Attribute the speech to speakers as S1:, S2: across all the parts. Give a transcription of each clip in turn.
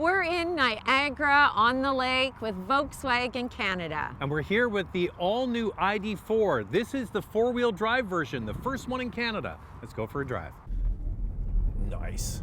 S1: We're in Niagara on the lake with Volkswagen Canada.
S2: And we're here with the all-new ID.4. This is the four-wheel drive version, the first one in Canada. Let's go for a drive. Nice.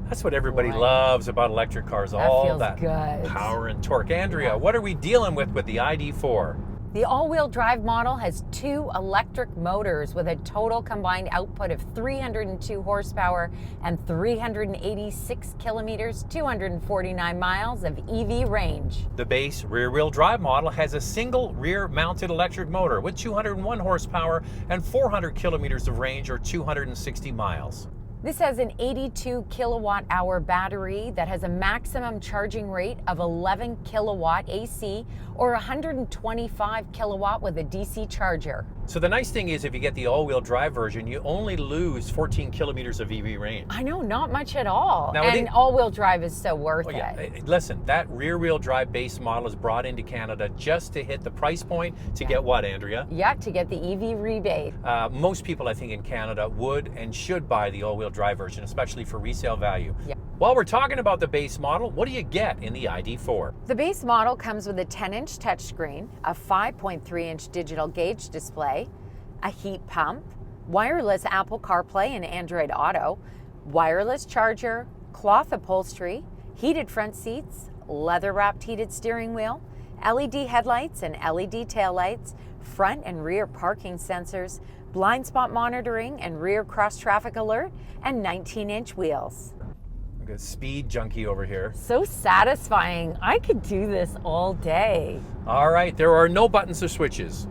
S2: That's what everybody loves about electric cars, all that power and torque. Andrea, what are we dealing with the ID.4?
S1: The all-wheel drive model has 2 electric motors with a total combined output of 302 horsepower and 386 kilometers, 249 miles of EV range.
S2: The base rear-wheel drive model has a single rear-mounted electric motor with 201 horsepower and 400 kilometers of range, or 260 miles.
S1: This has an 82 kilowatt hour battery that has a maximum charging rate of 11 kilowatt AC or 125 kilowatt with a DC charger.
S2: So the nice thing is, if you get the all-wheel drive version, you only lose 14 kilometers of EV range.
S1: I know, not much at all.
S2: Now,
S1: and all-wheel drive is so worth it.
S2: Listen, that rear-wheel drive base model is brought into Canada just to hit the price point to get what, Andrea?
S1: Yeah, to get the EV rebate.
S2: Most people, I think, in Canada would and should buy the all-wheel drive version, especially for resale value.
S1: Yeah.
S2: While we're talking about the base model, what do you get in the ID.4?
S1: The base model comes with a 10-inch touchscreen, a 5.3-inch digital gauge display, a heat pump, wireless Apple Carplay and Android Auto, wireless charger, cloth upholstery, heated front seats, leather-wrapped heated steering wheel, LED headlights and LED taillights, front and rear parking sensors, blind spot monitoring and rear cross-traffic alert, and 19-inch wheels.
S2: Look at speed junkie over here.
S1: So satisfying. I could do this all day.
S2: All right, there are no buttons or switches.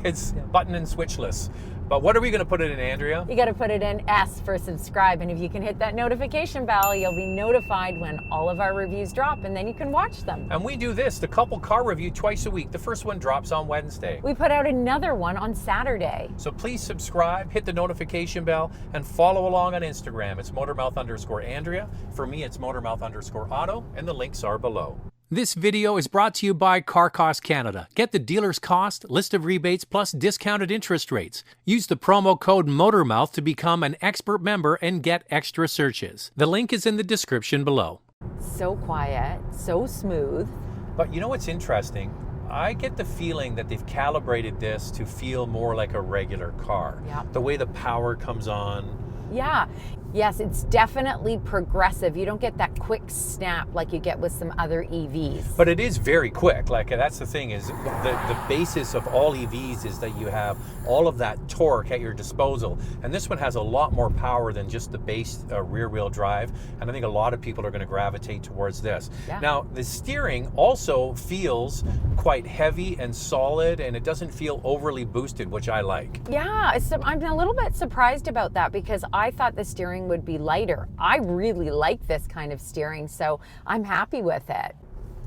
S2: It's button and switchless. But what are we going to put it in, Andrea?
S1: You got to put it in S for subscribe, and if you can hit that notification bell, you'll be notified when all of our reviews drop, and then you can watch them.
S2: And we do this, the couple car review, twice a week. The first one drops on Wednesday.
S1: We put out another one on Saturday.
S2: So please subscribe, hit the notification bell, and follow along on Instagram. It's Motormouth_Andrea. For me, it's Motormouth_Auto, and the links are below. This video is brought to you by Car Cost Canada. Get the dealer's cost, list of rebates, plus discounted interest rates. Use the promo code Motormouth to become an expert member and get extra searches. The link is in the description below.
S1: So quiet, so smooth.
S2: But you know what's interesting? I get the feeling that they've calibrated this to feel more like a regular car.
S1: Yeah.
S2: The way the power comes on.
S1: Yeah. Yes, it's definitely progressive. You don't get that quick snap like you get with some other EVs.
S2: But it is very quick. Like, that's the thing, is the basis of all EVs is that you have all of that torque at your disposal. And this one has a lot more power than just the base rear-wheel drive. And I think a lot of people are going to gravitate towards this.
S1: Yeah.
S2: Now, the steering also feels quite heavy and solid, and it doesn't feel overly boosted, which I like.
S1: Yeah, I'm a little bit surprised about that because I thought the steering would be lighter. I really like this kind of steering, so I'm happy with it.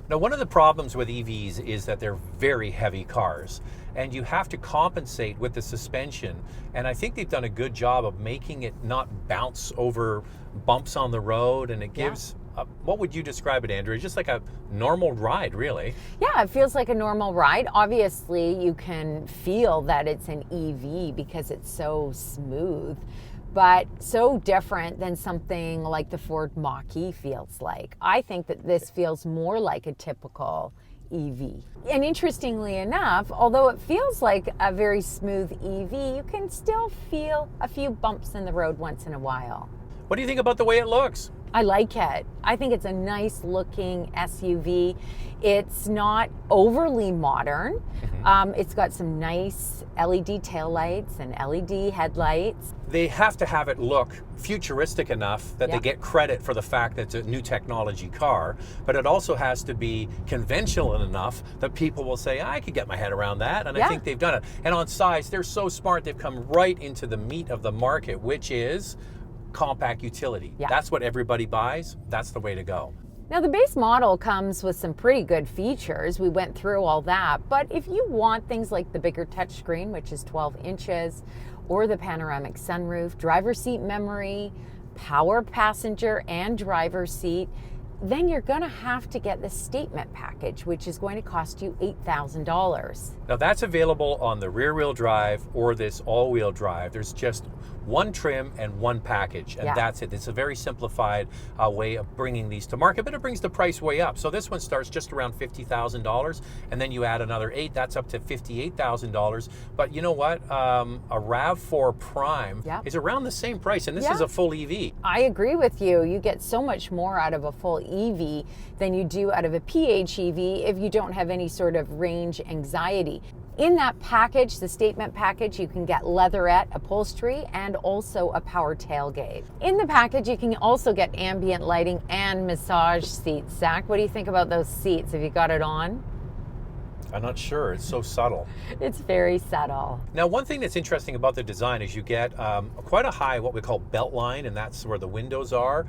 S2: Now, one of the problems with EVs is that they're very heavy cars, and you have to compensate with the suspension. And I think they've done a good job of making it not bounce over bumps on the road, and it gives, what would you describe it, Andrea? Just like a normal ride, really. Yeah,
S1: it feels like a normal ride. Obviously, you can feel that it's an EV because it's so smooth, but so different than something like the Ford Mach-E feels like. I think that this feels more like a typical EV. And interestingly enough, although it feels like a very smooth EV, you can still feel a few bumps in the road once in a while.
S2: What do you think about the way it looks?
S1: I like it. I think it's a nice looking SUV. It's not overly modern. It's got some nice LED taillights and LED headlights.
S2: They have to have it look futuristic enough that they get credit for the fact that it's a new technology car, but it also has to be conventional enough that people will say, I could get my head around that, and I think they've done it. And on size, they're so smart, they've come right into the meat of the market, which is compact utility. That's what everybody buys. That's the way to go.
S1: Now, the base model comes with some pretty good features. We went through all that, but if you want things like the bigger touchscreen, which is 12 inches, or the panoramic sunroof, driver seat memory, power passenger and driver seat, then you're going to have to get the statement package, which is going to cost you $8,000.
S2: Now that's available on the rear-wheel drive or this all-wheel drive. There's just one trim and one package, and that's it. It's a very simplified way of bringing these to market, but it brings the price way up. So this one starts just around $50,000, and then you add another $8,000, that's up to $58,000. But you know what? A RAV4 Prime is around the same price, and this is a full EV.
S1: I agree with you. You get so much more out of a full EV than you do out of a PHEV if you don't have any sort of range anxiety. In that package, the statement package, you can get leatherette upholstery and also a power tailgate. In the package, you can also get ambient lighting and massage seats. Zach, what do you think about those seats? Have you got it on?
S2: I'm not sure. It's so subtle.
S1: It's very subtle.
S2: Now, one thing that's interesting about the design is you get quite a high, what we call belt line, and that's where the windows are.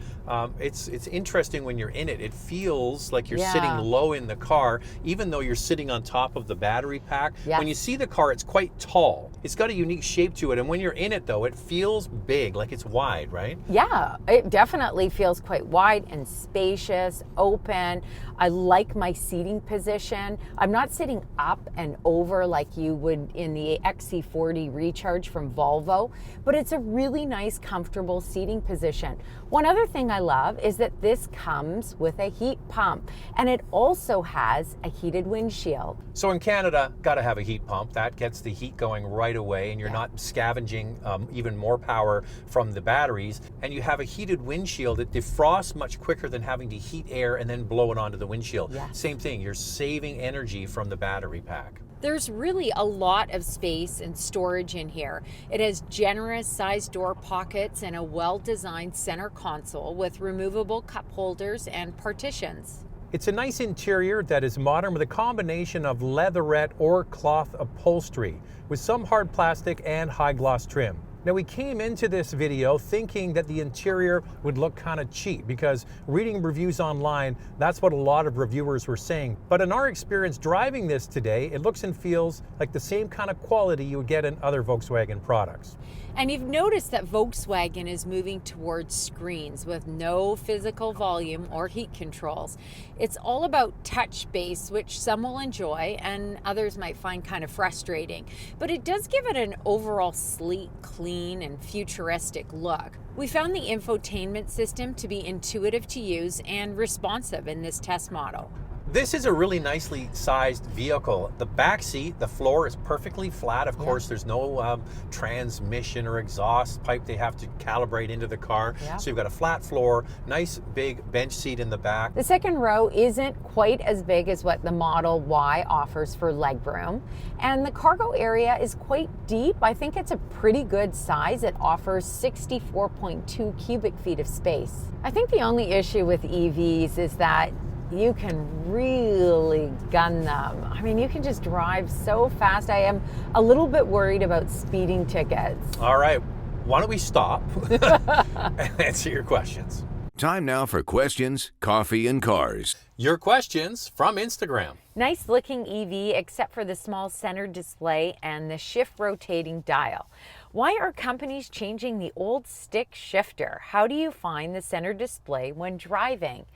S2: It's interesting when you're in it. It feels like you're sitting low in the car, even though you're sitting on top of the battery pack. When you see the car, it's quite tall. It's got a unique shape to it, and when you're in it, though, it feels big, like it's wide, right?
S1: Yeah, it definitely feels quite wide and spacious, open. I like my seating position. I'm not sitting up and over like you would in the XC40 Recharge from Volvo, but it's a really nice, comfortable seating position. One other thing I love is that this comes with a heat pump, and it also has a heated windshield.
S2: So in Canada, got to have a heat pump. That gets the heat going right away, and you're not scavenging even more power from the batteries. And you have a heated windshield that defrosts much quicker than having to heat air and then blow it onto the windshield. Same thing, you're saving energy from the battery pack.
S1: There's really a lot of space and storage in here. It has generous sized door pockets and a well-designed center console with removable cup holders and partitions.
S2: It's a nice interior that is modern with a combination of leatherette or cloth upholstery with some hard plastic and high gloss trim. Now, we came into this video thinking that the interior would look kind of cheap because reading reviews online, that's what a lot of reviewers were saying. But in our experience driving this today, it looks and feels like the same kind of quality you would get in other Volkswagen products.
S1: And you've noticed that Volkswagen is moving towards screens with no physical volume or heat controls. It's all about touch base, which some will enjoy and others might find kind of frustrating. But it does give it an overall sleek, clean, and futuristic look. We found the infotainment system to be intuitive to use and responsive in this test model.
S2: This is a really nicely sized vehicle. The back seat, the floor is perfectly flat. Of course, there's no transmission or exhaust pipe they have to calibrate into the car. So you've got a flat floor, nice big bench seat in the back.
S1: The second row isn't quite as big as what the Model Y offers for legroom. And the cargo area is quite deep. I think it's a pretty good size. It offers 64.2 cubic feet of space. I think the only issue with EVs is that you can really gun them. I mean, you can just drive so fast. I am a little bit worried about speeding tickets.
S2: All right, why don't we stop and answer your questions?
S3: Time now for questions, coffee, and cars.
S2: Your questions from Instagram.
S1: Nice looking EV, except for the small center display and the shift rotating dial. Why are companies changing the old stick shifter? How do you find the center display when driving?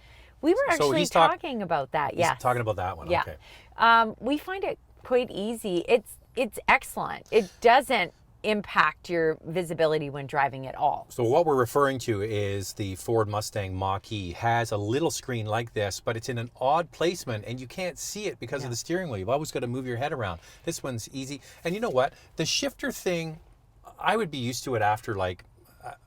S1: We were actually talking about that.
S2: He's talking about that one. Okay.
S1: We find it quite easy. It's excellent. It doesn't impact your visibility when driving at all.
S2: So what we're referring to is the Ford Mustang Mach-E has a little screen like this, but it's in an odd placement and you can't see it because of the steering wheel. You've always got to move your head around. This one's easy. And you know what? The shifter thing, I would be used to it after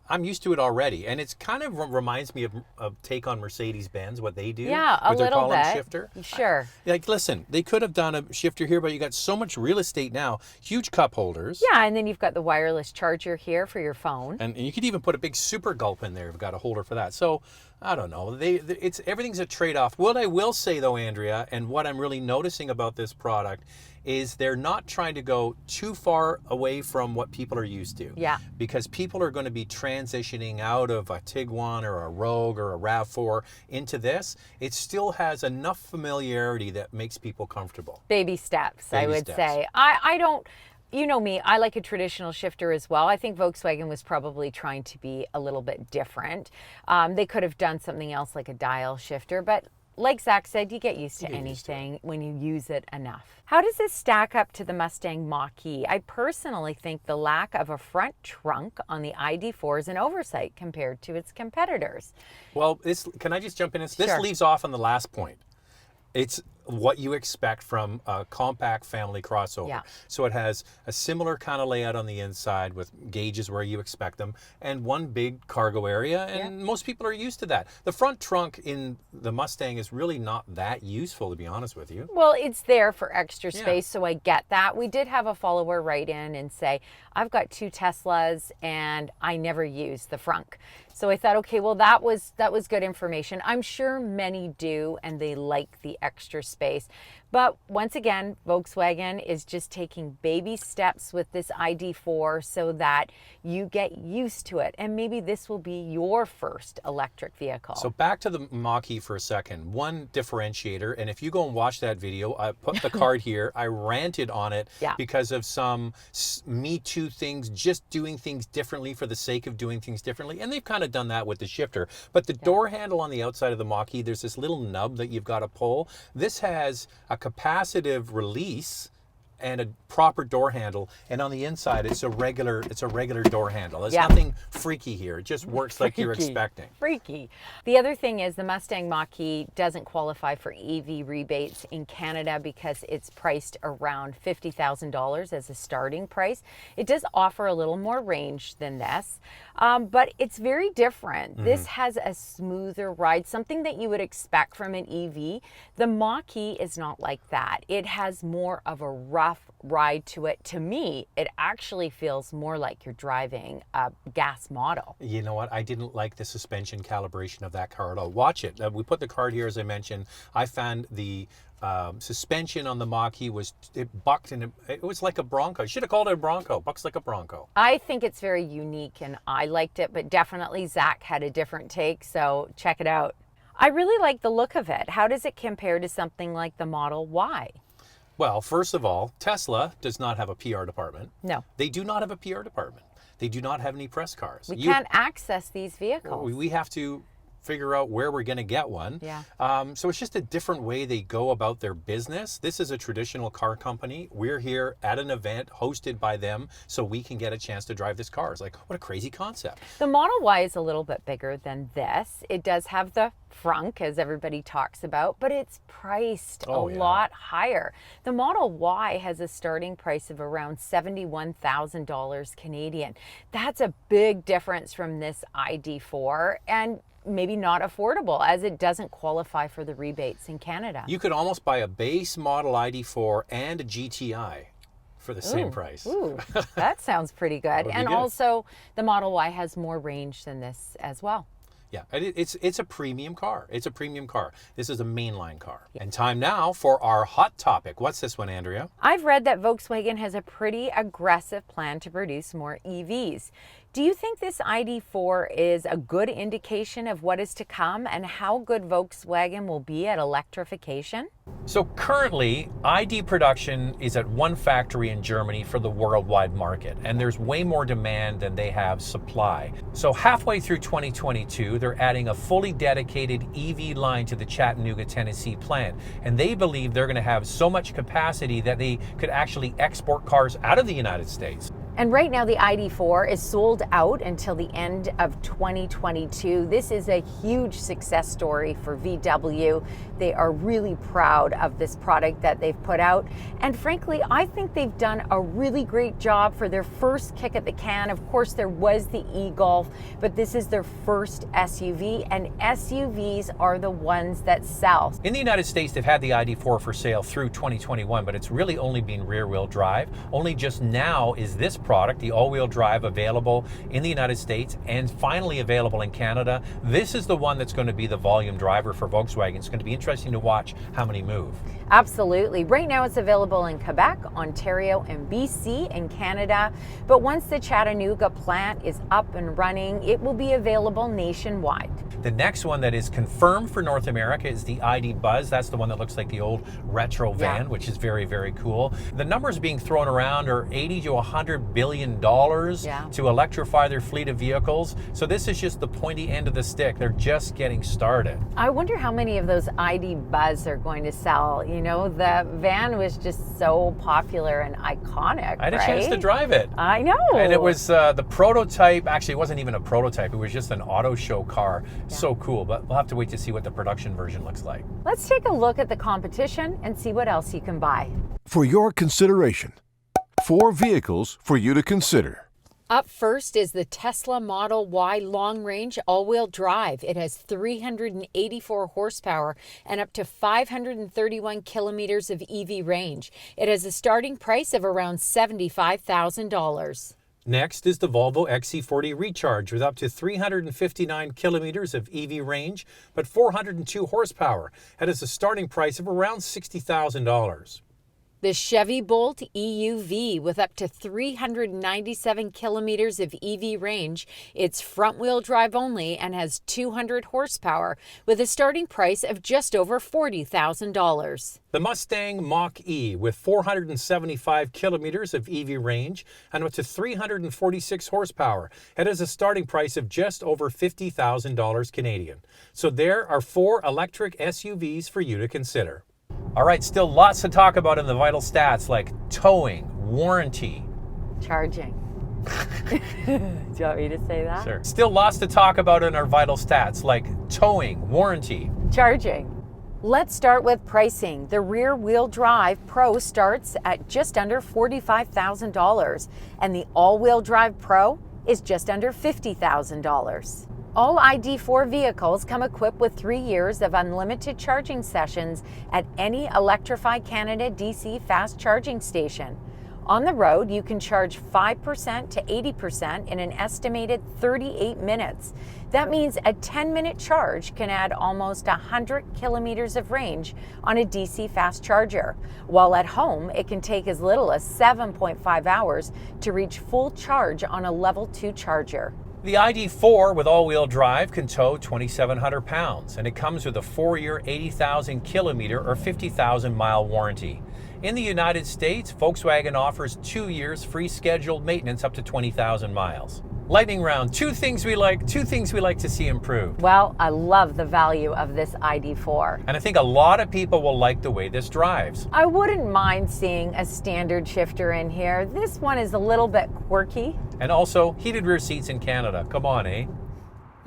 S2: I'm used to it already, and it's kind of reminds me of take on Mercedes-Benz, what they do.
S1: Yeah, a little bit.
S2: Shifter.
S1: Sure.
S2: Listen, they could have done a shifter here, but you got so much real estate now, huge cup holders.
S1: Yeah, and then you've got the wireless charger here for your phone.
S2: And you could even put a big super gulp in there if you've got a holder for that. So, I don't know. Everything's a trade-off. What I will say, though, Andrea, and what I'm really noticing about this product is they're not trying to go too far away from what people are used to.
S1: Yeah.
S2: Because people are going to be transitioning out of a Tiguan or a Rogue or a RAV4 into this. It still has enough familiarity that makes people comfortable.
S1: Baby steps, I would say. I don't You know me, I like a traditional shifter as well. I think Volkswagen was probably trying to be a little bit different. They could have done something else like a dial shifter, but like Zach said, you get used to anything when you use it enough. How does this stack up to the Mustang Mach-E? I personally think the lack of a front trunk on the ID.4 is an oversight compared to its competitors.
S2: Well, can I just jump in? This
S1: Sure.
S2: leaves off on the last point. It's what you expect from a compact family crossover.
S1: Yeah.
S2: So it has a similar kind of layout on the inside with gauges where you expect them and one big cargo area, and most people are used to that. The front trunk in the Mustang is really not that useful, to be honest with you.
S1: Well, it's there for extra space, so I get that. We did have a follower write in and say, I've got 2 Teslas and I never use the frunk. So I thought, okay, well, that was good information. I'm sure many do, and they like the extra space. But once again, Volkswagen is just taking baby steps with this ID.4 so that you get used to it. And maybe this will be your first electric vehicle.
S2: So back to the Mach-E for a second. One differentiator, and if you go and watch that video, I put the card here, I ranted on it because of some Me Too things, just doing things differently for the sake of doing things differently. And they've kind of done that with the shifter. But the door handle on the outside of the Mach-E, there's this little nub that you've got to pull. This has a capacitive release and a proper door handle, and on the inside it's a regular door handle. There's nothing freaky here. It just works like you're expecting.
S1: Freaky. The other thing is the Mustang Mach-E doesn't qualify for EV rebates in Canada because it's priced around $50,000 as a starting price. It does offer a little more range than this, but it's very different. This has a smoother ride, something that you would expect from an EV. The Mach-E is not like that. It has more of a rough ride to it. To me, it actually feels more like you're driving a gas model.
S2: You know what? I didn't like the suspension calibration of that car at all. Watch it. We put the card here, as I mentioned. I found the suspension on the Mach-E it bucked, and it was like a Bronco. You should have called it a Bronco. Bucks like a Bronco.
S1: I think it's very unique and I liked it, but definitely Zach had a different take, so check it out. I really like the look of it. How does it compare to something like the Model Y?
S2: Well, first of all, Tesla does not have a PR department.
S1: No.
S2: They do not have a PR department. They do not have any press cars.
S1: We can't access these vehicles.
S2: We have to figure out where we're going to get one.
S1: Yeah.
S2: So it's just a different way they go about their business. This is a traditional car company. We're here at an event hosted by them so we can get a chance to drive this car. It's like, what a crazy concept.
S1: The Model Y is a little bit bigger than this. It does have the frunk, as everybody talks about, but it's priced a lot higher. The Model Y has a starting price of around $71,000 Canadian. That's a big difference from this ID.4, and maybe not affordable as it doesn't qualify for the rebates in Canada.
S2: You could almost buy a base model ID.4 and a GTI for the same price.
S1: Ooh, that sounds pretty good. And also the Model Y has more range than this as well.
S2: Yeah, it's a premium car. It's a premium car. This is a mainline car. And time now for our hot topic. What's this one, Andrea?
S1: I've read that Volkswagen has a pretty aggressive plan to produce more EVs. Do you think this ID.4 is a good indication of what is to come and how good Volkswagen will be at electrification?
S2: So currently, ID production is at one factory in Germany for the worldwide market, and there's way more demand than they have supply. So halfway through 2022, they're adding a fully dedicated EV line to the Chattanooga, Tennessee plant, and they believe they're going to have so much capacity that they could actually export cars out of the United States.
S1: And right now the ID.4 is sold out until the end of 2022. This is a huge success story for VW. They are really proud of this product that they've put out. And frankly, I think they've done a really great job for their first kick at the can. Of course, there was the e-Golf, but this is their first SUV, and SUVs are the ones that sell.
S2: In the United States, they've had the ID.4 for sale through 2021, but it's really only been rear-wheel drive. Only just now is this product, the all-wheel drive, available in the United States and finally available in Canada. This is the one that's going to be the volume driver for Volkswagen. It's going to be interesting to watch how many move.
S1: Absolutely. Right now it's available in Quebec, Ontario, and BC in Canada. But once the Chattanooga plant is up and running, it will be available nationwide.
S2: The next one that is confirmed for North America is the ID Buzz. That's the one that looks like the old retro van, which is very, very cool. The numbers being thrown around are $80 to $100 billion to electrify their fleet of vehicles. So this is just the pointy end of the stick. They're just getting started.
S1: I wonder how many of those ID Buzz are going to sell. You know, the van was just so popular and iconic.
S2: I had a chance to drive it.
S1: I know.
S2: And it was the prototype. Actually, it wasn't even a prototype. It was just an auto show car. So cool, but we'll have to wait to see what the production version looks like.
S1: Let's take a look at the competition and see what else you can buy.
S3: For your consideration, 4 vehicles for you to consider.
S1: Up first is the Tesla Model Y long range all-wheel drive. It has 384 horsepower and up to 531 kilometers of EV range. It has a starting price of around $75,000.
S2: Next is the Volvo XC40 Recharge with up to 359 kilometers of EV range, but 402 horsepower. It has a starting price of around $60,000.
S1: The Chevy Bolt EUV with up to 397 kilometers of EV range. It's front-wheel drive only and has 200 horsepower with a starting price of just over $40,000.
S2: The Mustang Mach-E with 475 kilometers of EV range and up to 346 horsepower. It has a starting price of just over $50,000 Canadian. So there are 4 electric SUVs for you to consider. All right, still lots to talk about in the vital stats like towing, warranty.
S1: Charging. Do you want me to say that?
S2: Sure. Still lots to talk about in our vital stats like towing, warranty.
S1: Charging. Let's start with pricing. The rear-wheel drive Pro starts at just under $45,000 and the all-wheel drive Pro is just under $50,000. All ID.4 vehicles come equipped with 3 years of unlimited charging sessions at any Electrify Canada DC fast charging station. On the road, you can charge 5% to 80% in an estimated 38 minutes. That means a 10-minute charge can add almost 100 kilometers of range on a DC fast charger, while at home it can take as little as 7.5 hours to reach full charge on a level 2 charger.
S2: The ID.4 with all-wheel drive can tow 2,700 pounds, and it comes with a 4-year, 80,000 kilometer or 50,000 mile warranty. In the United States, Volkswagen offers 2 years free scheduled maintenance up to 20,000 miles. Lightning round, 2 things we like to see improved.
S1: Well, I love the value of this ID.4.
S2: And I think a lot of people will like the way this drives.
S1: I wouldn't mind seeing a standard shifter in here. This one is a little bit quirky.
S2: And also, heated rear seats in Canada. Come on, eh?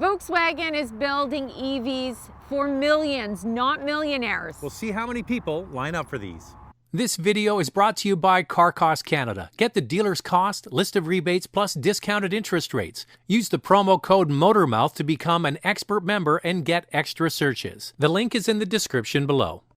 S1: Volkswagen is building EVs for millions, not millionaires.
S2: We'll see how many people line up for these.
S4: This video is brought to you by Car Cost Canada. Get the dealer's cost, list of rebates, plus discounted interest rates. Use the promo code Motormouth to become an expert member and get extra searches. The link is in the description below.